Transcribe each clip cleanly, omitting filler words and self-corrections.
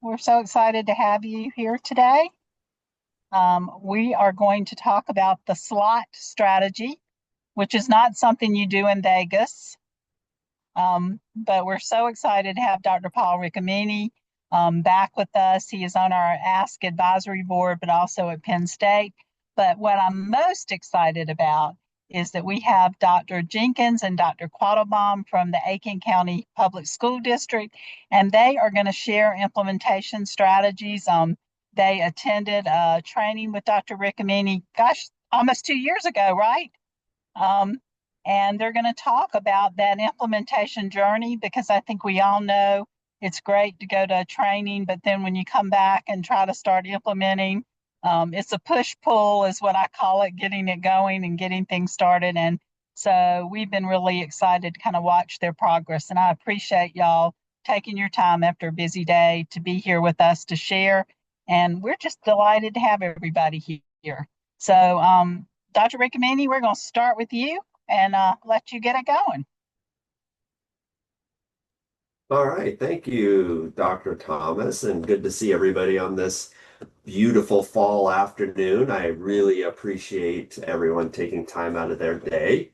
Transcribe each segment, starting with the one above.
We're so excited to have you here today. We are going to talk about the slot strategy, which is not something you do in Vegas. But we're so excited to have Dr. Paul Riccomini back with us. He is on our Ask Advisory Board, but also at Penn State. But what I'm most excited about is that we have Dr. Jenkins and Dr. Quattlebaum from the Aiken County Public School District, and they are going to share implementation strategies. They attended a training with Dr. Riccomini, gosh, almost 2 years ago, right? Um, and they're going to talk about that implementation journey because I think we all know it's great to go to a training, but then when you come back and try to start implementing, it's a push pull, is what I call it, getting it going and getting things started. And so we've been really excited to kind of watch their progress. And I appreciate y'all taking your time after a busy day to be here with us to share. And we're just delighted to have everybody here. So, Dr. Riccomini, we're going to start with you and let you get it going. All right, thank you, Dr. Thomas, and good to see everybody on this beautiful fall afternoon. I really appreciate everyone taking time out of their day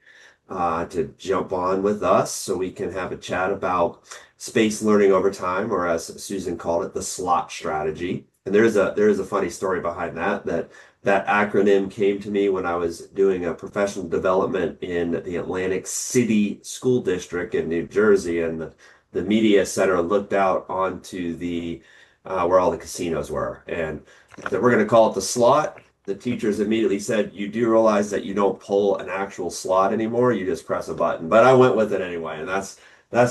to jump on with us so we can have a chat about space learning over time, or as Susan called it, the slot strategy. And there is a funny story behind that acronym came to me when I was doing a professional development in the Atlantic City School District in New Jersey, and the media center looked out onto the where all the casinos were, and said, "We're going to call it the slot." The teachers immediately said, "You do realize that you don't pull an actual slot anymore, you just press a button." But I went with it anyway, and that's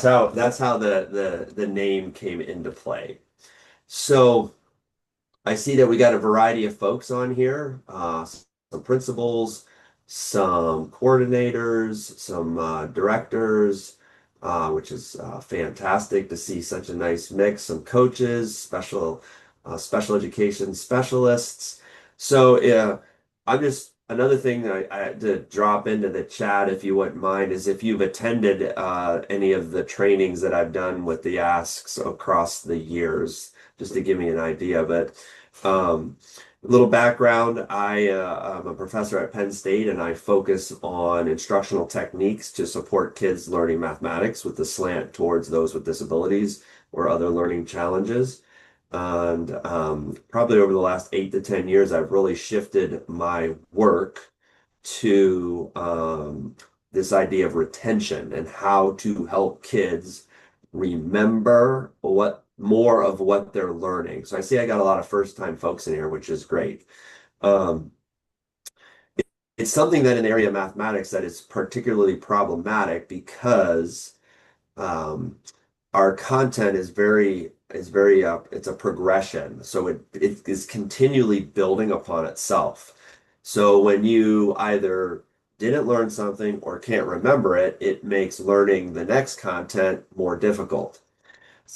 how the name came into play. So I see that we got a variety of folks on here, some principals, some coordinators, some directors, which is fantastic to see such a nice mix, some coaches, special education specialists. So I'm just another thing that I had to drop into the chat, if you wouldn't mind, is if you've attended any of the trainings that I've done with the asks across the years, just to give me an idea. But a little background, I'm a professor at Penn State, and I focus on instructional techniques to support kids learning mathematics with the slant towards those with disabilities or other learning challenges. And probably over the last 8 to 10 years, I've really shifted my work to this idea of retention and how to help kids remember more of what they're learning. So I see I got a lot of first-time folks in here, which is great. Um, it's something that in the area of mathematics that is particularly problematic because um, our content is very it's a progression. So it is continually building upon itself. So when you either didn't learn something or can't remember it, it makes learning the next content more difficult.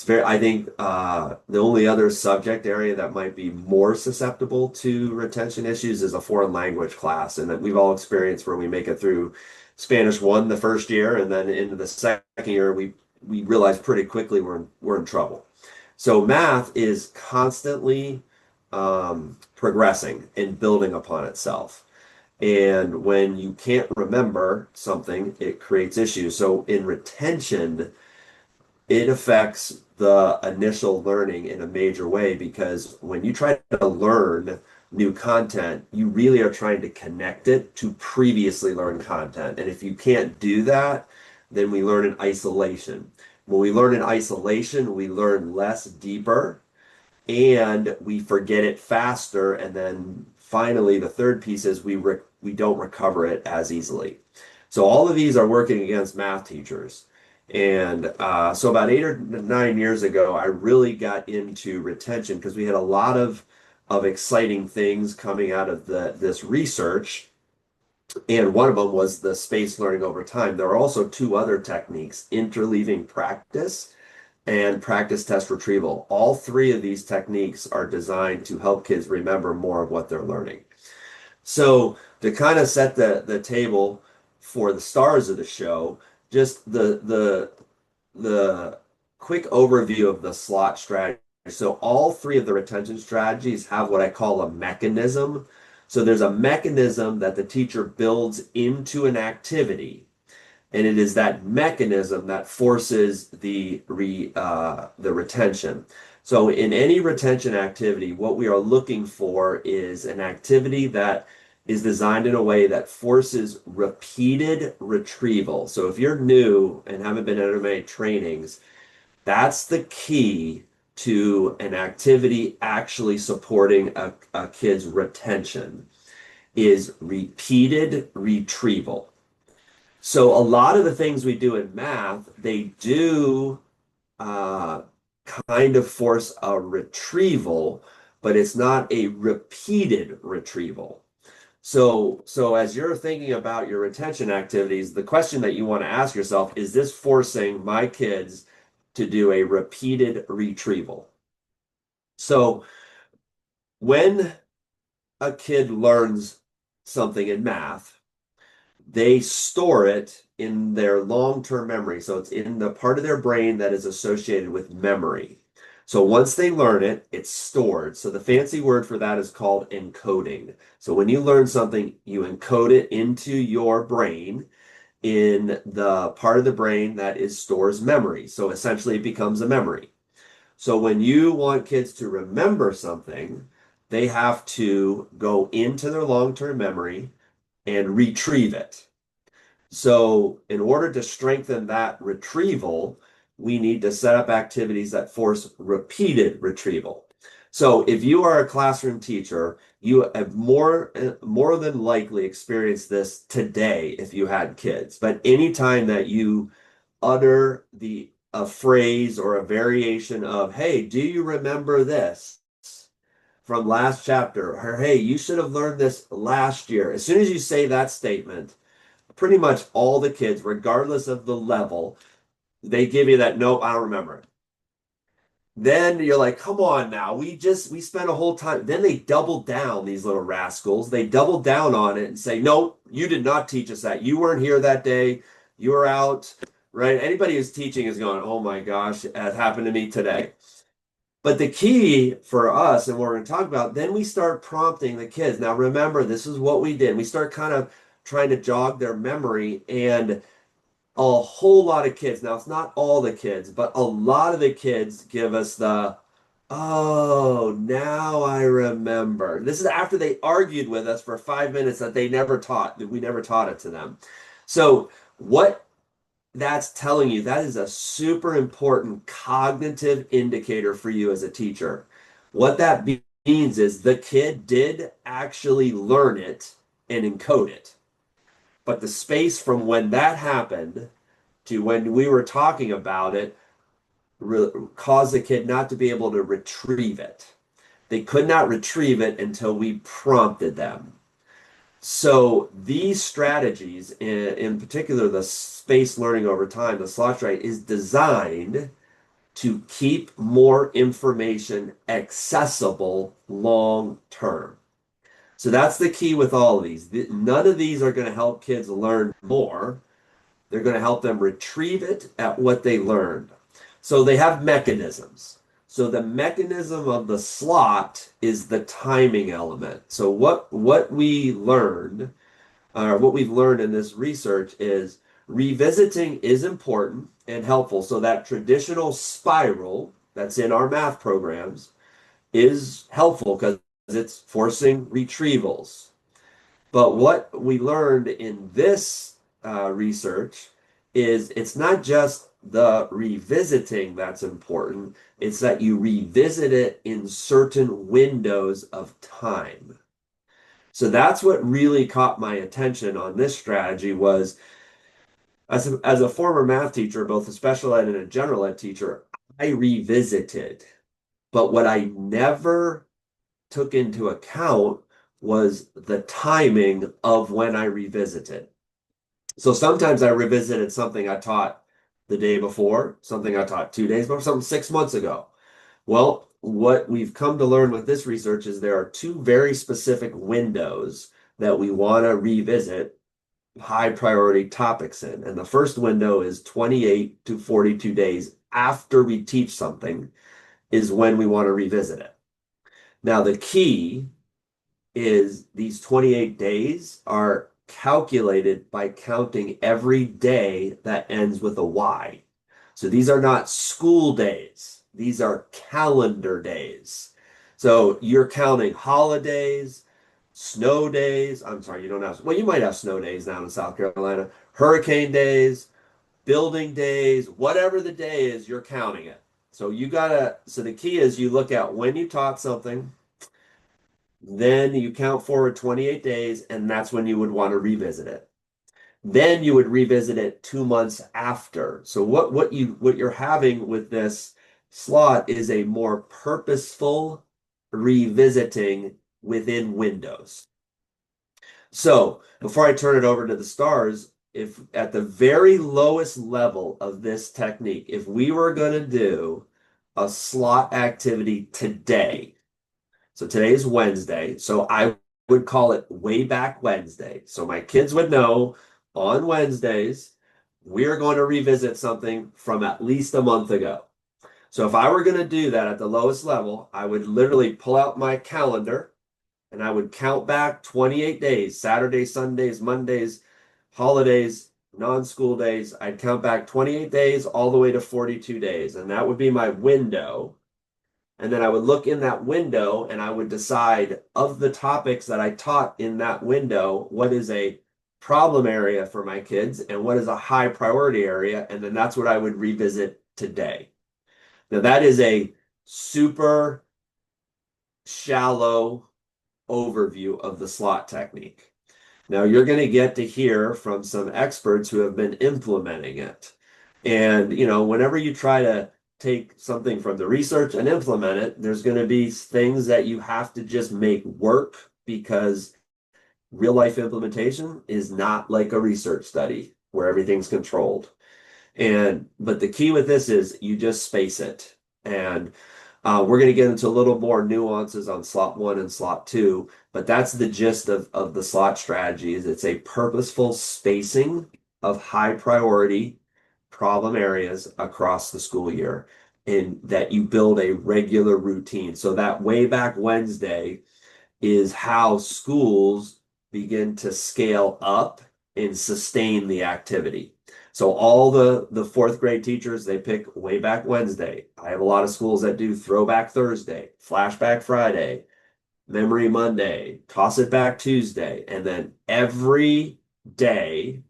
I think the only other subject area that might be more susceptible to retention issues is a foreign language class, and that we've all experienced where we make it through Spanish 1 the first year, and then into the second year we realize pretty quickly we're in trouble. So math is constantly progressing and building upon itself. And when you can't remember something, it creates issues. So in retention, it affects the initial learning in a major way because when you try to learn new content, you really are trying to connect it to previously learned content. And if you can't do that, then we learn in isolation. When we learn in isolation, we learn less deeper and we forget it faster. And then finally, the third piece is we don't recover it as easily. So all of these are working against math teachers. And so about 8 or 9 years ago, I really got into retention because we had a lot of exciting things coming out of this research. And one of them was the space learning over time. There are also two other techniques, interleaving practice and practice test retrieval. All three of these techniques are designed to help kids remember more of what they're learning. So to kind of set the table for the stars of the show, just the quick overview of the slot strategy So all three of the retention strategies have what I call a mechanism. So there's a mechanism that the teacher builds into an activity, and it is that mechanism that forces the retention. So in any retention activity, what we are looking for is an activity that is designed in a way that forces repeated retrieval. So if you're new and haven't been in many trainings, that's the key to an activity actually supporting a kid's retention is repeated retrieval. So a lot of the things we do in math, they do uh, kind of force a retrieval, but it's not a repeated retrieval. So as you're thinking about your retention activities, the question that you want to ask yourself, is this forcing my kids to do a repeated retrieval? So when a kid learns something in math, they store it in their long-term memory. So it's in the part of their brain that is associated with memory. So once they learn it, it's stored. So the fancy word for that is called encoding. So when you learn something, you encode it into your brain in the part of the brain that is stores memory. So essentially it becomes a memory. So when you want kids to remember something, they have to go into their long-term memory and retrieve it. So in order to strengthen that retrieval, we need to set up activities that force repeated retrieval. So if you are a classroom teacher, you have more than likely experienced this today if you had kids. But anytime that you utter a phrase or a variation of, hey, do you remember this from last chapter? Or hey, you should have learned this last year. As soon as you say that statement, pretty much all the kids, regardless of the level, they give you that, nope, I don't remember it. Then you're like, come on now, we spent a whole time. Then they double down, these little rascals. They double down on it and say, nope, you did not teach us that. You weren't here that day. You were out, right? Anybody who's teaching is going, oh my gosh, it happened to me today. But the key for us, and what we're going to talk about, then we start prompting the kids. Now, remember, this is what we did. We start kind of trying to jog their memory, and a whole lot of kids, now it's not all the kids, but a lot of the kids give us the, oh, now I remember. This is after they argued with us for 5 minutes that we never taught it to them. So, what that's telling you, that is a super important cognitive indicator for you as a teacher. What that means is the kid did actually learn it and encode it. But the space from when that happened to when we were talking about it caused the kid not to be able to retrieve it. They could not retrieve it until we prompted them. So these strategies, in particular, the space learning over time, the slot strategy, is designed to keep more information accessible long term. So that's the key with all of these. None of these are going to help kids learn more. They're going to help them retrieve it at what they learned. So they have mechanisms. So the mechanism of the slot is the timing element. So what we learned, or what we've learned in this research is revisiting is important and helpful. So that traditional spiral that's in our math programs is helpful because it's forcing retrievals. But what we learned in this research is it's not just the revisiting that's important, it's that you revisit it in certain windows of time. So that's what really caught my attention on this strategy was as a former math teacher, both a special ed and a general ed teacher, I revisited. But what I never took into account was the timing of when I revisited. So sometimes I revisited something I taught the day before, something I taught 2 days before, something 6 months ago. Well, what we've come to learn with this research is there are two very specific windows that we want to revisit high priority topics in. And the first window is 28 to 42 days after we teach something. is when we want to revisit it. Now, the key is these 28 days are calculated by counting every day that ends with a Y. So these are not school days, these are calendar days. So you're counting holidays, snow days. I'm sorry, you don't have, well, you might have snow days down in South Carolina, hurricane days, building days, whatever the day is, you're counting it. So so the key is you look at when you taught something, then you count forward 28 days, and that's when you would want to revisit it. Then you would revisit it 2 months after. So what you're having with this slot is a more purposeful revisiting within windows. So before I turn it over to the stars, if at the very lowest level of this technique, if we were going to do a slot activity today, so today is Wednesday, so I would call it way back Wednesday. So my kids would know on Wednesdays, we're going to revisit something from at least a month ago. So if I were going to do that at the lowest level, I would literally pull out my calendar and I would count back 28 days, Saturdays, Sundays, Mondays, holidays, non-school days. I'd count back 28 days all the way to 42 days. And that would be my window. And then I would look in that window and I would decide of the topics that I taught in that window, what is a problem area for my kids and what is a high priority area. And then that's what I would revisit today. Now, that is a super shallow overview of the slot technique. Now, you're going to get to hear from some experts who have been implementing it. And, whenever you try to take something from the research and implement it, there's going to be things that you have to just make work because real life implementation is not like a research study where everything's controlled. But the key with this is you just space it. And we're going to get into a little more nuances on slot one and slot two, but that's the gist of the slot strategy is it's a purposeful spacing of high priority problem areas across the school year and that you build a regular routine. So that way back Wednesday is how schools begin to scale up and sustain the activity. So all the fourth grade teachers, they pick way back Wednesday. I have a lot of schools that do throwback Thursday, flashback Friday, memory Monday, toss it back Tuesday, and then every day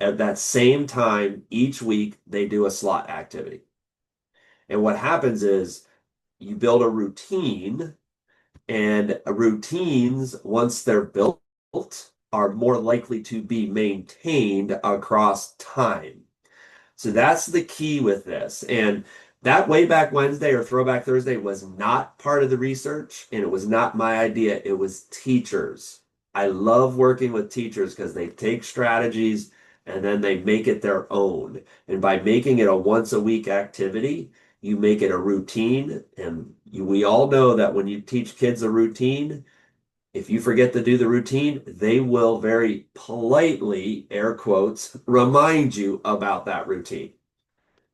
at that same time each week they do a slot activity. And what happens is you build a routine, and routines, once they're built, are more likely to be maintained across time. So that's the key with this. And that way back Wednesday or throwback Thursday was not part of the research, and it was not my idea. It was teachers. I love working with teachers because they take strategies and then they make it their own. And by making it a once a week activity, you make it a routine. And we all know that when you teach kids a routine, if you forget to do the routine, they will very politely, air quotes, remind you about that routine.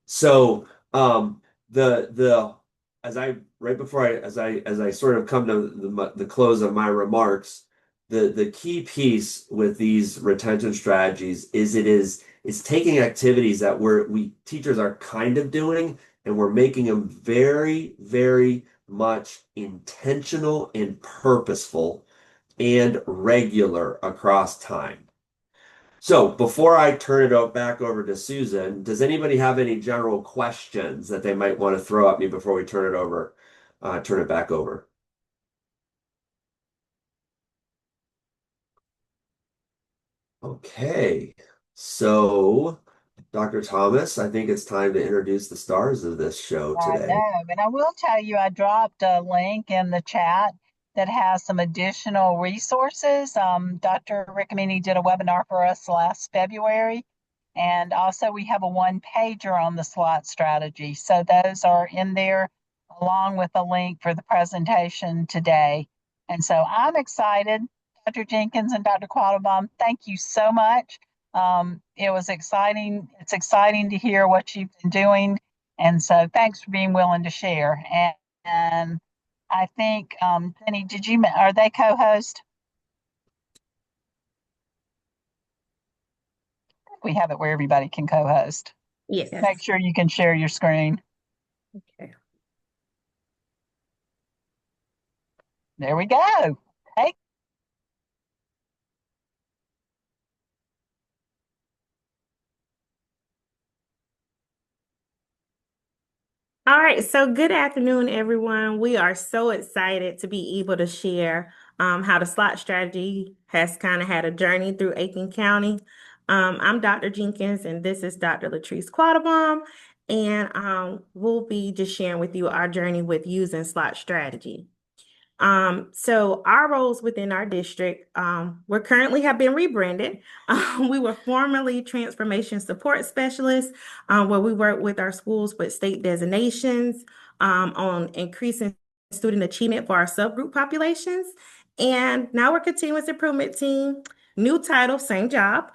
So the as I right before I sort of come to the close of my remarks, the key piece with these retention strategies is it's taking activities that we teachers are kind of doing and we're making them very, very much intentional and purposeful and regular across time. So before I turn it back over to Susan, does anybody have any general questions that they might want to throw at me before we turn it back over? Okay, so Dr. Thomas, I think it's time to introduce the stars of this show I today. know. And I will tell you, I dropped a link in the chat that has some additional resources. Dr. Riccomini did a webinar for us last February. And also, we have a one pager on the slot strategy. So those are in there along with a link for the presentation today. And so I'm excited. Dr. Jenkins and Dr. Quattlebaum, thank you so much. It was exciting. It's exciting to hear what you've been doing And so thanks for being willing to share. And I think, Penny, are they co-host? We have it where everybody can co-host. Make Yes. sure you can share your screen. Okay. There we go. Hey, All right. So good afternoon, everyone. We are so excited to be able to share how the slot strategy has kind of had a journey through Aiken County. I'm Dr. Jenkins, and this is Dr. Latrice Quattlebaum, and we'll be just sharing with you our journey with using slot strategy. So our roles within our district, we currently have been rebranded. We were formerly transformation support specialists, where we work with our schools with state designations, on increasing student achievement for our subgroup populations. And now we're continuous improvement team. New title, same job.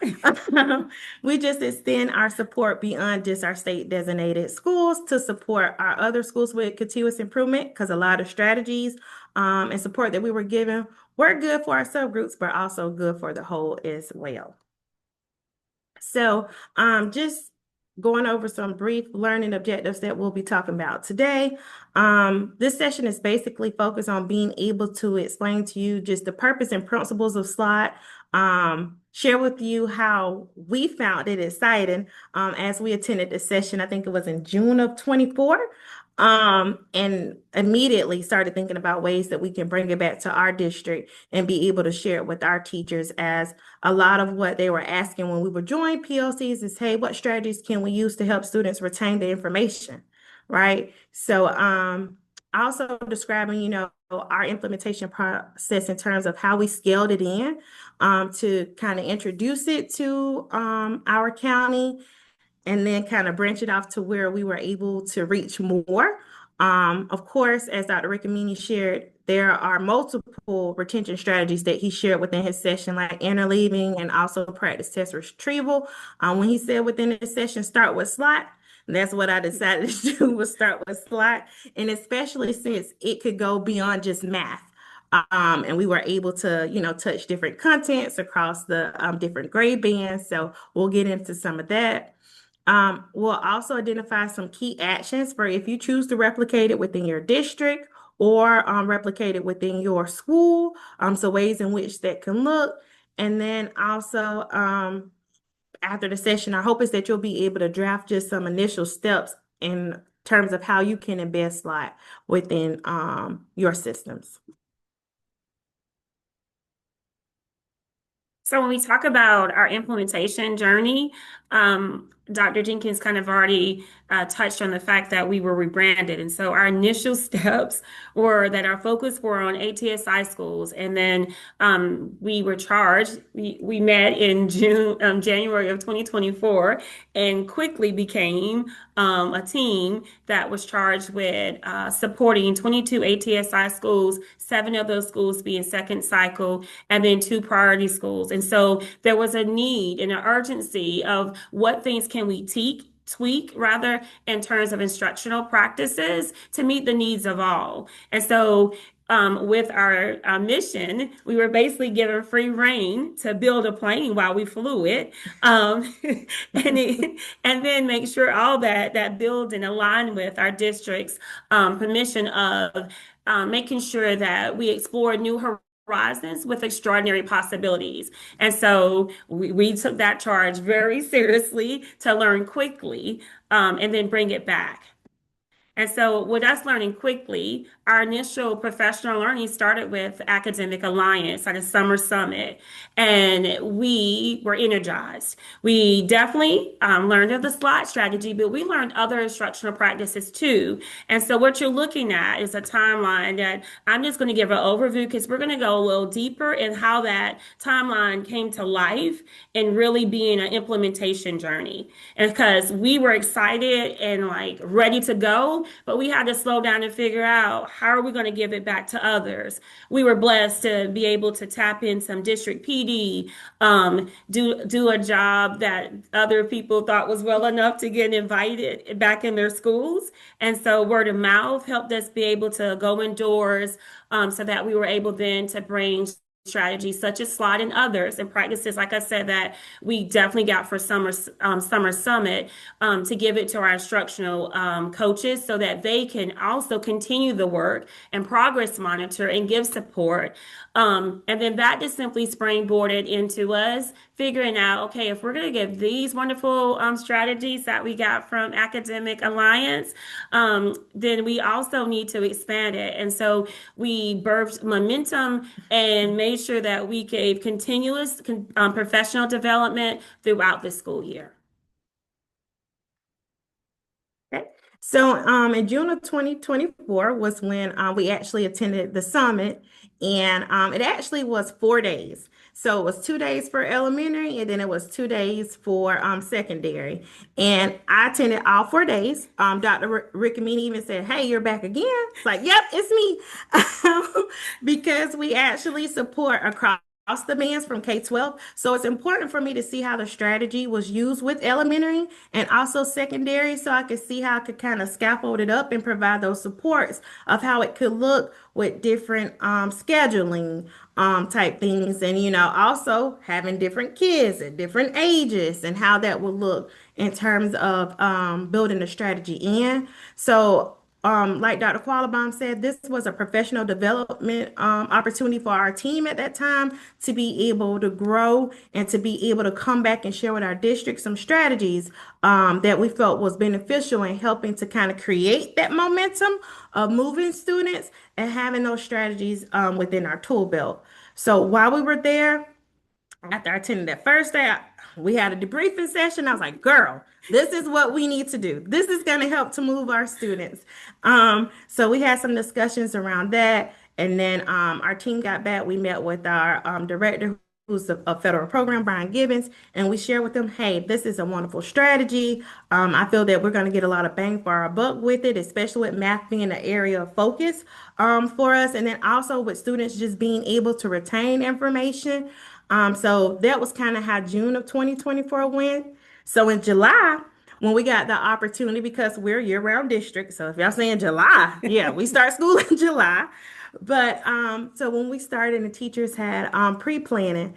We just extend our support beyond just our state designated schools to support our other schools with continuous improvement because a lot of strategies and support that we were given were good for our subgroups, but also good for the whole as well. So just going over some brief learning objectives that we'll be talking about today. This session is basically focused on being able to explain to you just the purpose and principles of SLOT, share with you how we found it exciting as we attended the session. I think it was in June of 24. And immediately started thinking about ways that we can bring it back to our district and be able to share it with our teachers, as a lot of what they were asking when we were joining PLCs is, hey, what strategies can we use to help students retain the information, right? So also describing, our implementation process in terms of how we scaled it in to kind of introduce it to our county and then kind of branch it off to where we were able to reach more. Of course, as Dr. Riccomini shared, there are multiple retention strategies that he shared within his session, like interleaving and also practice test retrieval. When he said within this session, start with SLOT, that's what I decided to do, was start with SLOT, and especially since it could go beyond just math. And we were able to, touch different contents across the different grade bands. So we'll get into some of that. We'll also identify some key actions for if you choose to replicate it within your district or replicate it within your school. So ways in which that can look. And then also after the session, our hope is that you'll be able to draft just some initial steps in terms of how you can embed SLOT within your systems. So when we talk about our implementation journey, Dr. Jenkins kind of already touched on the fact that we were rebranded. And so our initial steps were that our focus were on ATSI schools. And then we were charged, we met in January of 2024 and quickly became a team that was charged with supporting 22 ATSI schools, 7 of those schools being second cycle, and then 2 priority schools. And so there was a need and an urgency of what things can we tweak rather in terms of instructional practices to meet the needs of all. And so with our mission, we were basically given free reign to build a plane while we flew it, and then make sure all that builds and align with our district's permission of making sure that we explore new horizons with extraordinary possibilities. And so we took that charge very seriously to learn quickly and then bring it back. And so with us learning quickly, our initial professional learning started with Academic Alliance at a summer summit, and we were energized. We definitely learned of the SLOT strategy, but we learned other instructional practices too. And so what you're looking at is a timeline that I'm just going to give an overview because we're going to go a little deeper in how that timeline came to life and really being an implementation journey. And because we were excited and like ready to go, but we had to slow down and figure out how are we going to give it back to others. We were blessed to be able to tap in some district PD, do a job that other people thought was well enough to get invited back in their schools. And so word of mouth helped us be able to go indoors, so that we were able then to bring strategies such as SLOT and others and practices, like I said, that we definitely got for Summer Summit, to give it to our instructional coaches so that they can also continue the work and progress monitor and give support. And then that just simply springboarded into us figuring out, okay, if we're going to give these wonderful strategies that we got from Academic Alliance, then we also need to expand it. And so we birthed momentum and made sure that we gave continuous professional development throughout the school year. Okay. So in June of 2024 was when we actually attended the summit, and it actually was 4 days. So it was 2 days for elementary, and then it was 2 days for secondary. And I attended all 4 days. Dr. Riccomini even said, "Hey, you're back again." It's like, "Yep, it's me," because we actually support across the bands from K-12. So it's important for me to see how the strategy was used with elementary and also secondary, so I could see how I could kind of scaffold it up and provide those supports of how it could look with different scheduling type things, and also having different kids at different ages and how that would look in terms of building the strategy in. So like Dr. Qualabong said, this was a professional development opportunity for our team at that time to be able to grow and to be able to come back and share with our district some strategies that we felt was beneficial in helping to kind of create that momentum of moving students and having those strategies within our tool belt. So while we were there, after I attended that first day, we had a debriefing session. I was like, "Girl, this is what we need to do. This is going to help to move our students." So we had some discussions around that. And then our team got back. We met with our director, who's a federal program, Brian Gibbons, and we shared with them, "Hey, this is a wonderful strategy. I feel that we're going to get a lot of bang for our buck with it, especially with math being an area of focus for us. And then also with students just being able to retain information." So that was kind of how June of 2024 went. So in July, when we got the opportunity, because we're a year-round district, so if y'all saying July, yeah, we start school in July. But so when we started and the teachers had pre-planning,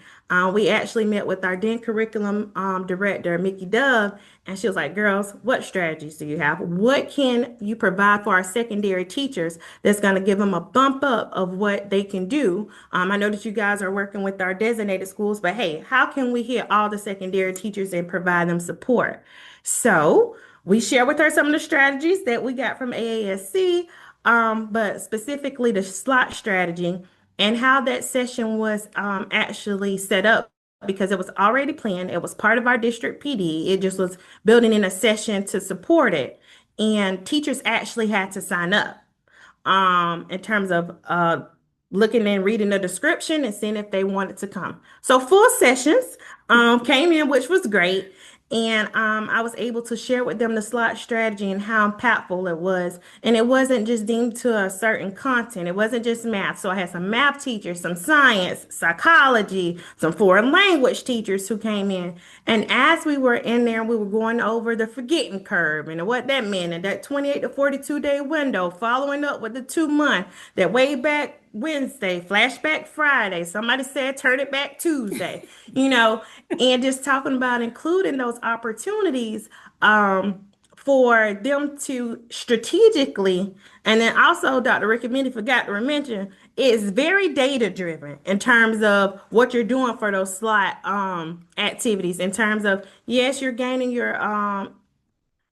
we actually met with our then curriculum director, Mickey Dove, and she was like, "Girls, what strategies do you have? What can you provide for our secondary teachers that's going to give them a bump up of what they can do? I know that you guys are working with our designated schools, but hey, how can we hit all the secondary teachers and provide them support?" So we share with her some of the strategies that we got from AASC, but specifically the slot strategy and how that session was actually set up, because it was already planned. It was part of our district PD. It just was building in a session to support it. And teachers actually had to sign up in terms of looking and reading the description and seeing if they wanted to come. So full sessions came in, which was great. And I was able to share with them the slot strategy and how impactful it was. And it wasn't just deemed to a certain content. It wasn't just math. So I had some math teachers, some science, psychology, some foreign language teachers who came in. And as we were in there, we were going over the forgetting curve and what that meant, and that 28 to 42 day window, following up with the 2 month, that way back Wednesday, flashback Friday, somebody said turn it back Tuesday, and just talking about including those opportunities for them to strategically. And then also Dr. Riccomini forgot to mention, it's very data driven in terms of what you're doing for those slot activities, in terms of, yes, you're gaining your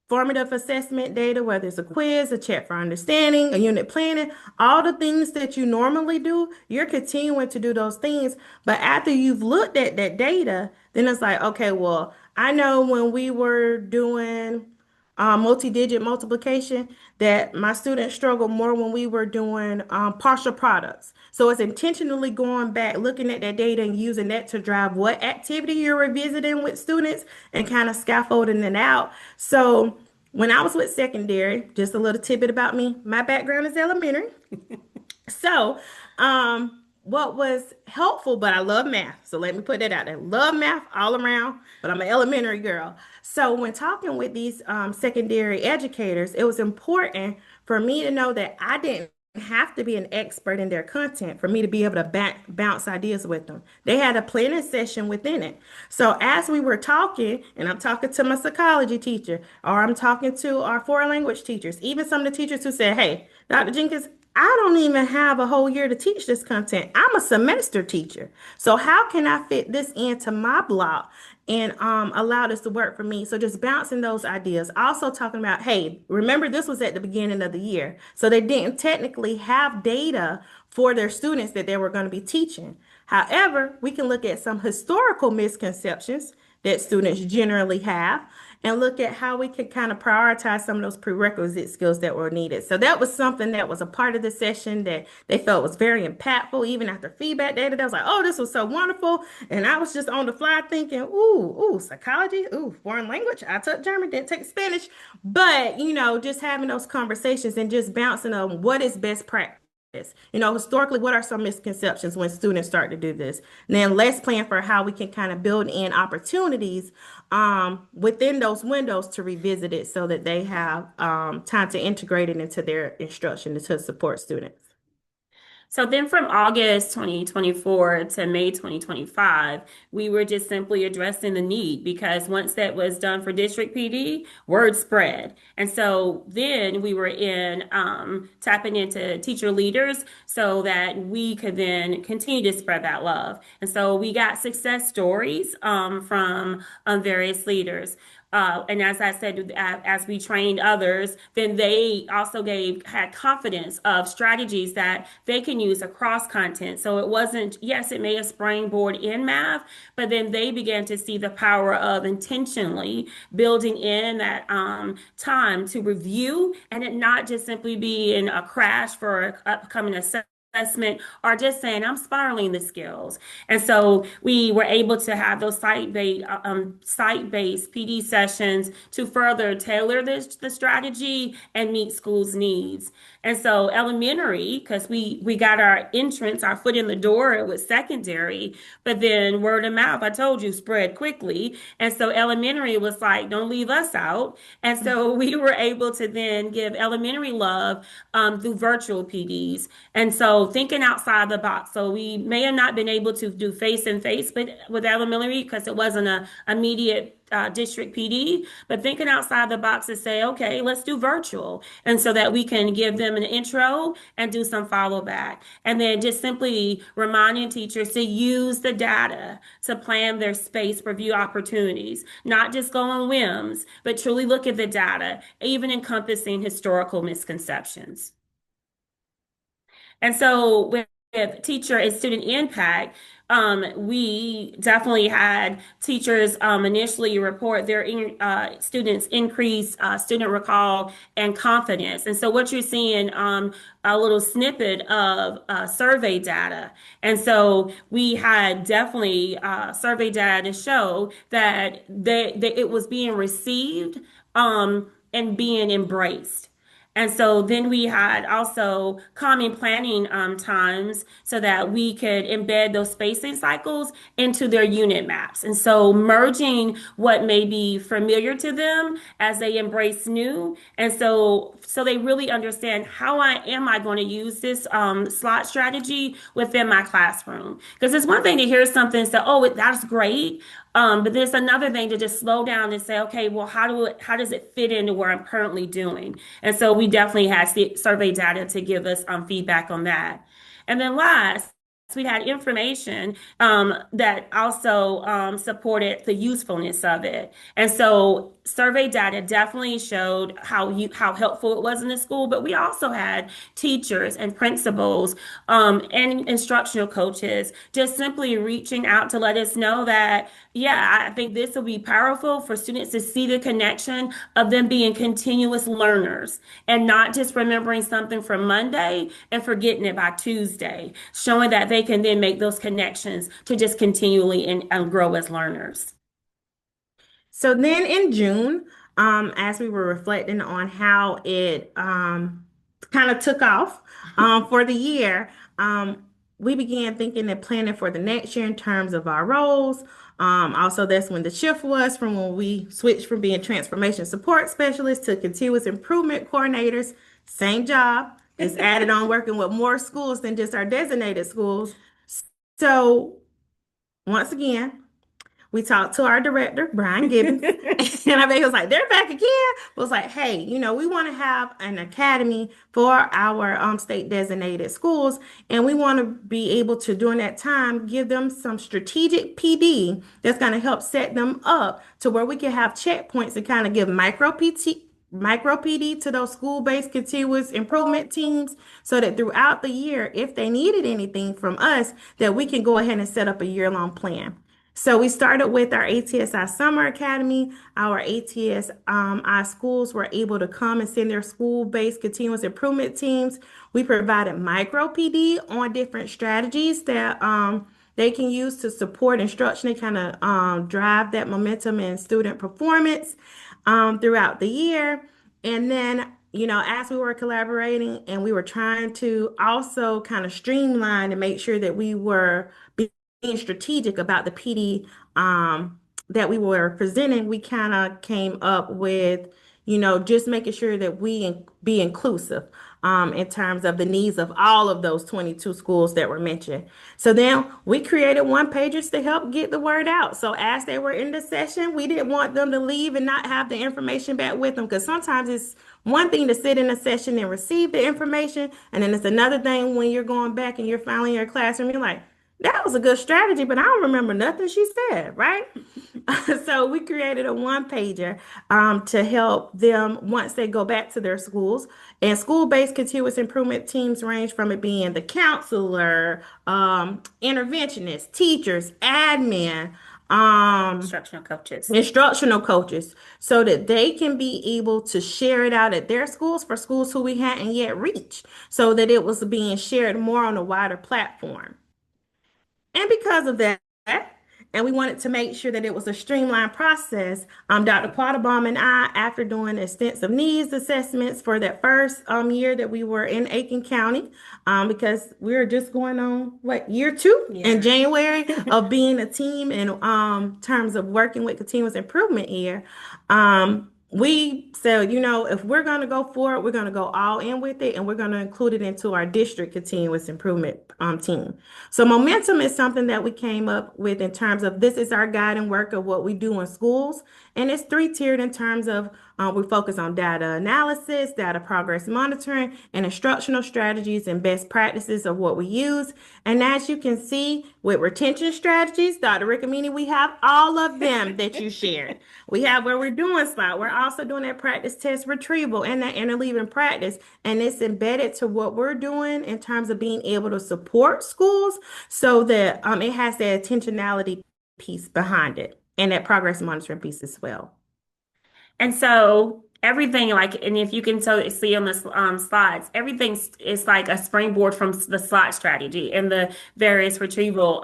formative assessment data, whether it's a quiz, a check for understanding, a unit planning, all the things that you normally do, you're continuing to do those things. But after you've looked at that data, then it's like, okay, well, I know when we were doing multi-digit multiplication, that my students struggle more when we were doing partial products. So it's intentionally going back, looking at that data and using that to drive what activity you're revisiting with students and kind of scaffolding it out. So When I was with secondary, just a little tidbit about me, my background is elementary. So, what was helpful, but I love math. So let me put that out there. Love math all around, but I'm an elementary girl. So when talking with these secondary educators, it was important for me to know that I didn't have to be an expert in their content for me to be able to bounce ideas with them. They had a planning session within it. So as we were talking, and I'm talking to my psychology teacher, or I'm talking to our foreign language teachers, even some of the teachers who said, "Hey, Dr. Jenkins, I don't even have a whole year to teach this content. I'm a semester teacher. So how can I fit this into my block and allow this to work for me?" So just bouncing those ideas. Also talking about, hey, remember this was at the beginning of the year. So they didn't technically have data for their students that they were going to be teaching. However, we can look at some historical misconceptions that students generally have and look at how we can kind of prioritize some of those prerequisite skills that were needed. So that was something that was a part of the session that they felt was very impactful. Even after feedback data, they was like, "Oh, this was so wonderful." And I was just on the fly thinking, ooh, psychology, ooh, foreign language. I took German, didn't take Spanish. But, just having those conversations and just bouncing on what is best practice. Historically, what are some misconceptions when students start to do this? And then let's plan for how we can kind of build in opportunities within those windows to revisit it so that they have time to integrate it into their instruction to support students. So then from August 2024 to May 2025, we were just simply addressing the need because once that was done for district PD, word spread. And so then we were tapping into teacher leaders so that we could then continue to spread that love. And so we got success stories from various leaders. And as I said, as we trained others, then they also had confidence of strategies that they can use across content. So it wasn't, yes, it may have springboard in math, but then they began to see the power of intentionally building in that time to review and it not just simply being a crash for upcoming assessment or just saying I'm spiraling the skills. And so we were able to have those site-based PD sessions to further tailor the strategy and meet schools' needs. And so elementary, because we got our foot in the door with secondary, but then word of mouth, I told you, spread quickly. And so elementary was like, don't leave us out. And so we were able to then give elementary love through virtual PDs. And so thinking outside the box. So we may have not been able to do face-to-face with elementary because it wasn't an immediate district PD, but thinking outside the box to say, okay, let's do virtual. And so that we can give them an intro and do some follow back. And then just simply reminding teachers to use the data to plan their space review opportunities, not just go on whims, but truly look at the data, even encompassing historical misconceptions. And so with teacher and student impact, we definitely had teachers initially report their students' increased student recall and confidence. And so what you're seeing a little snippet of survey data. And so we had definitely survey data to show that it was being received and being embraced. And so then we had also common planning times so that we could embed those spacing cycles into their unit maps. And so merging what may be familiar to them as they embrace new. And so they really understand how am I going to use this slot strategy within my classroom. Because it's one thing to hear something and say, oh, that's great. But there's another thing to just slow down and say, okay, well, how does it fit into what I'm currently doing? And so we definitely had survey data to give us feedback on that. And then last, we had information that also supported the usefulness of it. And so survey data definitely showed how helpful it was in the school, but we also had teachers and principals and instructional coaches just simply reaching out to let us know that, yeah, I think this will be powerful for students to see the connection of them being continuous learners and not just remembering something from Monday and forgetting it by Tuesday, showing that they can then make those connections to just continually and grow as learners. So then in June, as we were reflecting on how it kind of took off for the year, we began thinking and planning for the next year in terms of our roles. Also, that's when the shift was from when we switched from being transformation support specialists to continuous improvement coordinators. Same job, just added on working with more schools than just our designated schools. So, once again, we talked to our director, Brian Gibbons, and I think it was like, they're back again. It was like, hey, we want to have an academy for our state designated schools, and we want to be able to, during that time, give them some strategic PD that's going to help set them up to where we can have checkpoints and kind of give micro PD to those school-based continuous improvement teams so that throughout the year, if they needed anything from us, that we can go ahead and set up a year-long plan. So we started with our ATSI Summer Academy. Our ATSI schools were able to come and send their school-based continuous improvement teams. We provided micro PD on different strategies that they can use to support instruction and kind of drive that momentum in student performance throughout the year. And then, as we were collaborating and we were trying to also kind of streamline and make sure that we were being strategic about the PD that we were presenting, we kind of came up with, just making sure that we be inclusive in terms of the needs of all of those 22 schools that were mentioned. So then we created one pagers to help get the word out. So as they were in the session, we didn't want them to leave and not have the information back with them, because sometimes it's one thing to sit in a session and receive the information, and then it's another thing when you're going back and you're finally in your classroom, you're like, that was a good strategy, but I don't remember nothing she said, right? So we created a one-pager to help them once they go back to their schools. And school-based continuous improvement teams range from it being the counselor, interventionist, teachers, admin, instructional coaches, so that they can be able to share it out at their schools for schools who we hadn't yet reached, so that it was being shared more on a wider platform. And because of that, and we wanted to make sure that it was a streamlined process, Dr. Quattlebaum and I, after doing extensive needs assessments for that first year that we were in Aiken County, because we were just going on, year 2 in January of being a team in terms of working with continuous improvement year. We said, if we're going to go forward, we're going to go all in with it, and we're going to include it into our district continuous improvement team. So momentum is something that we came up with in terms of, this is our guiding work of what we do in schools. And it's 3-tiered in terms of we focus on data analysis, data progress monitoring, and instructional strategies and best practices of what we use. And as you can see with retention strategies, Dr. Rickamini, we have all of them that you shared. We have where we're doing slide. We're also doing that practice test retrieval and that interleaving practice. And it's embedded to what we're doing in terms of being able to support schools, so that it has that intentionality piece behind it and that progress monitoring piece as well. And so everything, and if you can see on the slides, everything is like a springboard from the SLOT strategy and the various retrieval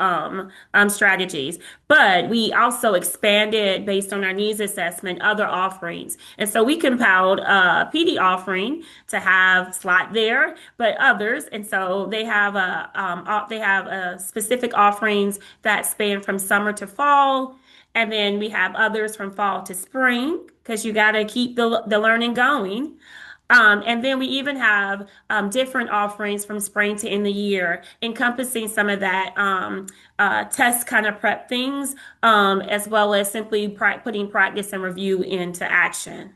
strategies. But we also expanded, based on our needs assessment, other offerings. And so we compiled a PD offering to have SLOT there, but others. And so they have specific offerings that span from summer to fall. And then we have others from fall to spring, because you got to keep the learning going. And then we even have different offerings from spring to end the year, encompassing some of that test kind of prep things, as well as simply putting practice and review into action.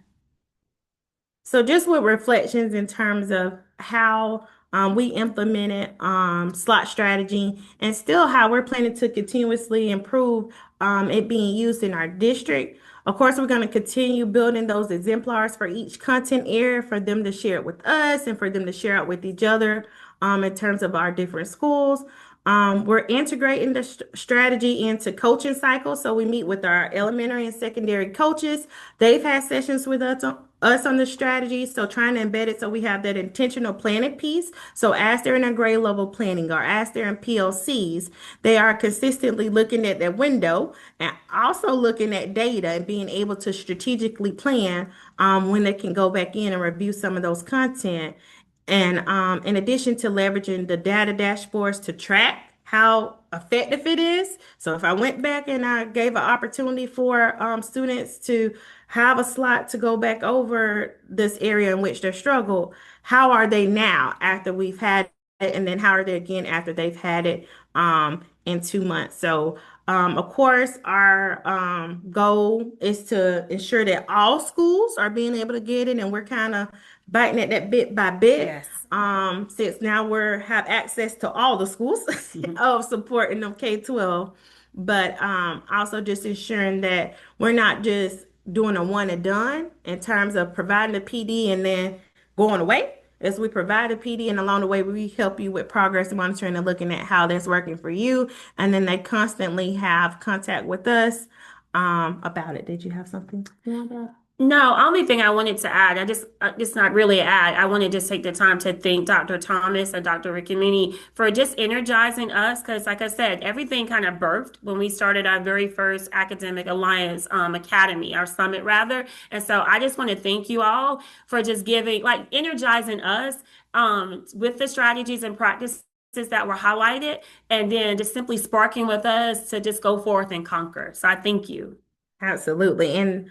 So just with reflections in terms of how we implemented SLOT strategy, and still how we're planning to continuously improve it being used in our district. Of course, we're going to continue building those exemplars for each content area for them to share it with us and for them to share it with each other in terms of our different schools. We're integrating the strategy into coaching cycles. So we meet with our elementary and secondary coaches. They've had sessions with us us on the strategy. So trying to embed it so we have that intentional planning piece. So as they're in a grade level planning or as they're in PLCs, they are consistently looking at that window and also looking at data and being able to strategically plan when they can go back in and review some of those content. And in addition to leveraging the data dashboards to track how effective it is. So if I went back and I gave an opportunity for students to have a slot to go back over this area in which they struggled, how are they now after we've had it? And then how are they again after they've had it in 2 months? So of course, our goal is to ensure that all schools are being able to get it, and we're kind of biting at that bit by bit. Yes. Since now we have access to all the schools of supporting them K-12, but also just ensuring that we're not just doing a one and done in terms of providing the PD and then going away. As we provide a PD and along the way we help you with progress monitoring and looking at how that's working for you, and then they constantly have contact with us about it. Did you have something you want to add? No, only thing I wanted to add, it's not really add. I want to just take the time to thank Dr. Thomas and Dr. Riccomini for just energizing us. Because, like I said, everything kind of birthed when we started our very first Academic Alliance Academy, our summit rather. And so I just want to thank you all for just giving, like, energizing us with the strategies and practices that were highlighted, and then just simply sparking with us to just go forth and conquer. So I thank you. Absolutely. And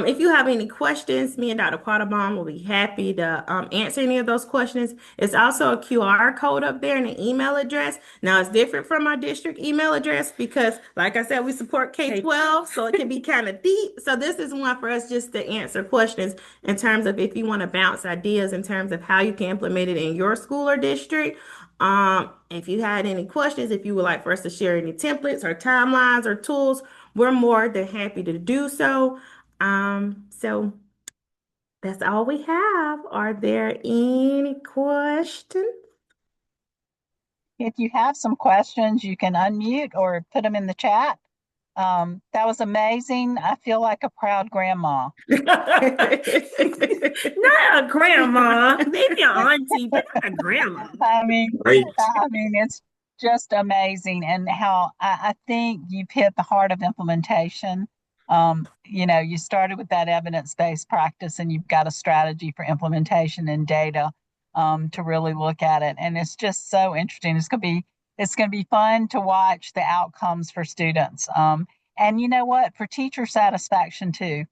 if you have any questions, me and Dr. Quattlebaum will be happy to answer any of those questions. It's also a QR code up there and an email address. Now, it's different from our district email address because, like I said, we support K-12, so it can be kind of deep. So this is one for us just to answer questions in terms of if you want to bounce ideas in terms of how you can implement it in your school or district. If you had any questions, if you would like for us to share any templates or timelines or tools, we're more than happy to do so. So that's all we have. Are there any questions? If you have some questions, you can unmute or put them in the chat. That was amazing. I feel like a proud grandma. Not a grandma, maybe an auntie, but not a grandma. I mean, Great. it's just amazing, and how I think you've hit the heart of implementation. You started with that evidence-based practice, and you've got a strategy for implementation and data to really look at it, and it's just so interesting. It's gonna be fun to watch the outcomes for students, and you know what, for teacher satisfaction too,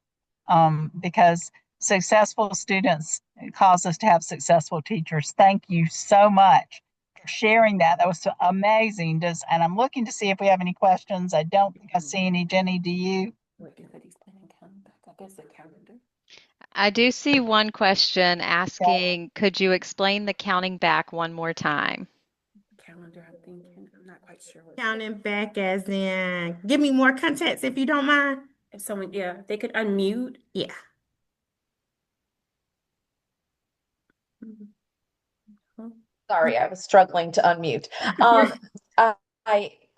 because successful students cause us to have successful teachers. Thank you so much for sharing that. That was so amazing. And I'm looking to see if we have any questions. I don't think I see any. Jenny, do you? I do see one question asking, could you explain the counting back one more time? Calendar, I'm thinking. I'm not quite sure what. Counting back as in, give me more context if you don't mind. If someone, yeah, they could unmute. Yeah. Sorry, I was struggling to unmute.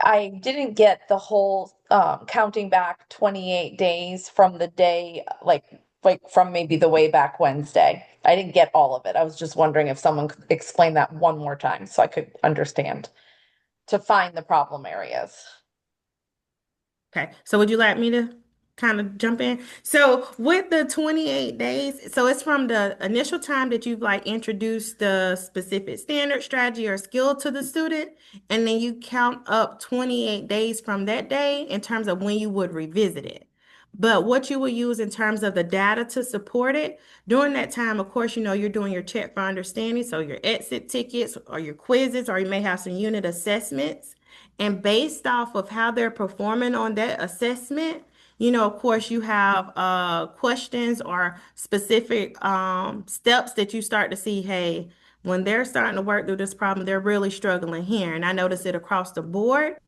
I didn't get the whole counting back 28 days from the day, like from maybe the way back Wednesday. I didn't get all of it. I was just wondering if someone could explain that one more time so I could understand to find the problem areas. Okay, so would you like me to kind of jump in? So with the 28 days, so it's from the initial time that you've like introduced the specific standard, strategy, or skill to the student, and then you count up 28 days from that day in terms of when you would revisit it. But what you will use in terms of the data to support it, during that time, of course, you're doing your check for understanding, so your exit tickets or your quizzes, or you may have some unit assessments. And based off of how they're performing on that assessment, of course, you have questions or specific steps that you start to see, hey, when they're starting to work through this problem, they're really struggling here. And I notice it across the board.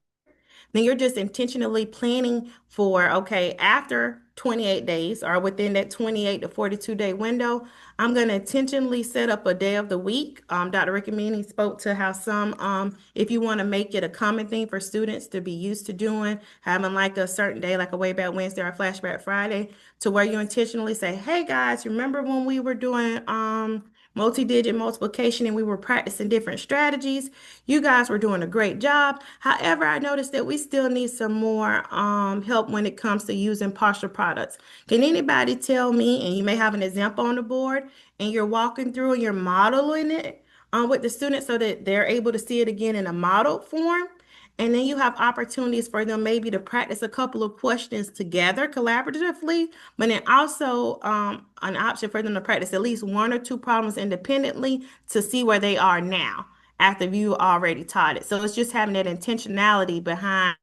then you're just intentionally planning for, okay, after 28 days or within that 28 to 42 day window, I'm going to intentionally set up a day of the week. Dr. Riccomini spoke to how if you want to make it a common thing for students to be used to doing, having like a certain day, like a way back Wednesday or a flashback Friday, to where you intentionally say, hey guys, remember when we were doing multi-digit multiplication and we were practicing different strategies? You guys were doing a great job. However, I noticed that we still need some more help when it comes to using partial products. Can anybody tell me, and you may have an example on the board, and you're walking through and you're modeling it with the students so that they're able to see it again in a modeled form? And then you have opportunities for them maybe to practice a couple of questions together collaboratively, but then also an option for them to practice at least one or two problems independently to see where they are now after you already taught it. So it's just having that intentionality behind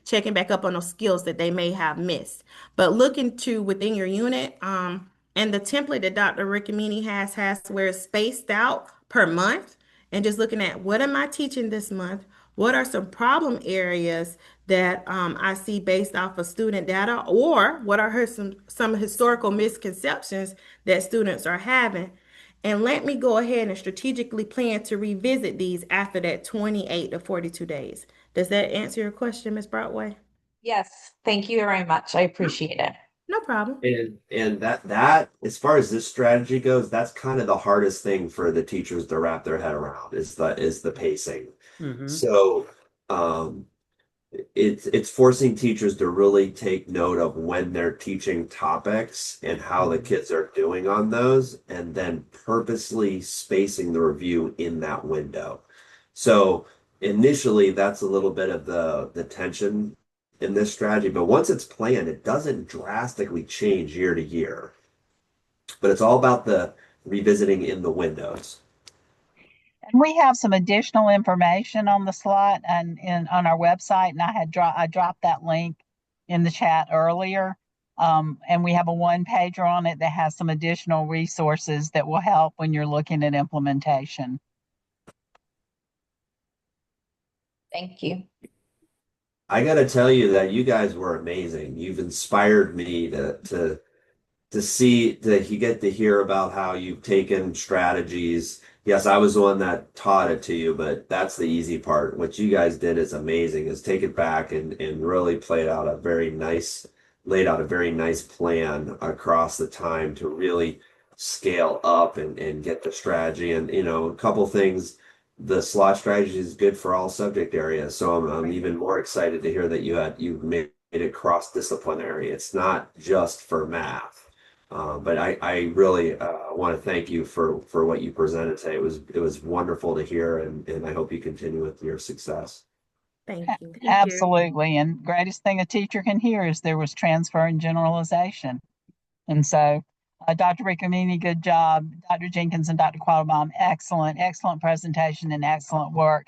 checking back up on those skills that they may have missed. But looking to within your unit, and the template that Dr. Riccomini has where it's spaced out per month, and just looking at what am I teaching this month? What are some problem areas that I see based off of student data, or what are some historical misconceptions that students are having? And let me go ahead and strategically plan to revisit these after that 28 to 42 days. Does that answer your question, Ms. Broadway? Yes, thank you very much. I appreciate it. No problem. And that as far as this strategy goes, that's kind of the hardest thing for the teachers to wrap their head around is the pacing. So it's forcing teachers to really take note of when they're teaching topics and how the kids are doing on those, and then purposely spacing the review in that window. So initially, that's a little bit of the tension in this strategy, but once it's planned, it doesn't drastically change year to year. But it's all about the revisiting in the windows. And we have some additional information on the slot and on our website, and I dropped that link in the chat earlier. And we have a one pager on it that has some additional resources that will help when you're looking at implementation. Thank you. I got to tell you that you guys were amazing. You've inspired me to you get to hear about how you've taken strategies. Yes, I was the one that taught it to you, but that's the easy part. What you guys did is amazing, is take it back and really laid out a very nice plan across the time to really scale up and get the strategy. And, a couple things, the slot strategy is good for all subject areas. So I'm even more excited to hear that you've made it cross-disciplinary. It's not just for math. But I really want to thank you for what you presented today. It was wonderful to hear, and I hope you continue with your success. Thank you. Thank you. Absolutely. And greatest thing a teacher can hear is there was transfer and generalization. And so, Dr. Riccomini, good job. Dr. Jenkins and Dr. Quattlebaum, excellent presentation and excellent work.